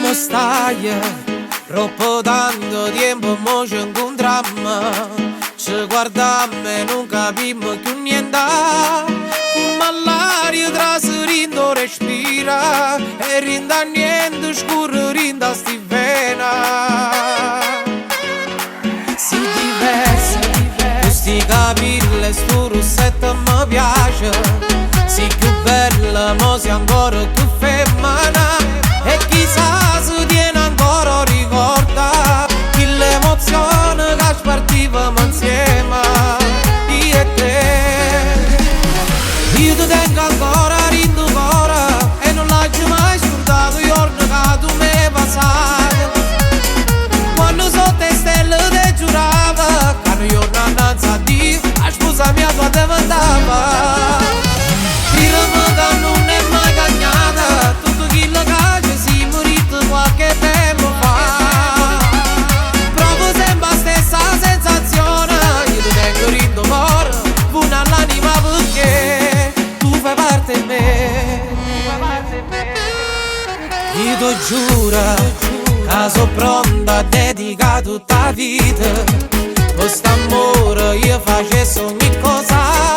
¿Cómo estás? Troppo tanto tempo mo ci incontrammo. Ci guardammo e non capimmo più niente. Come l'aria traserindo respira e rinda niente scuro rinda sti vena. Si diversa, questi capelli e sto rossetto mi piace. Si più bella, mo si ancora più femmina. E chissà se tiene ancora ricorda quell'emozione che spartivamo insieme, io e te. Io ti tengo ancora, rindo ancora e non lascio mai scordato i giorni che tu mi hai passato. Quando sotto le stelle ti giurava che un giorno annanzi a Dio la sposa mia tua diventava. Dirmi che non è mai cagnata tutto quello che si morito qualche tempo fa. Provo sempre la stessa sensazione, io ti tengo rindo cuore, buona all'anima perché tu fai parte di me. Io ti giuro che sono pronta a dedicare tutta la vita. Questo amore io facessi ogni cosa.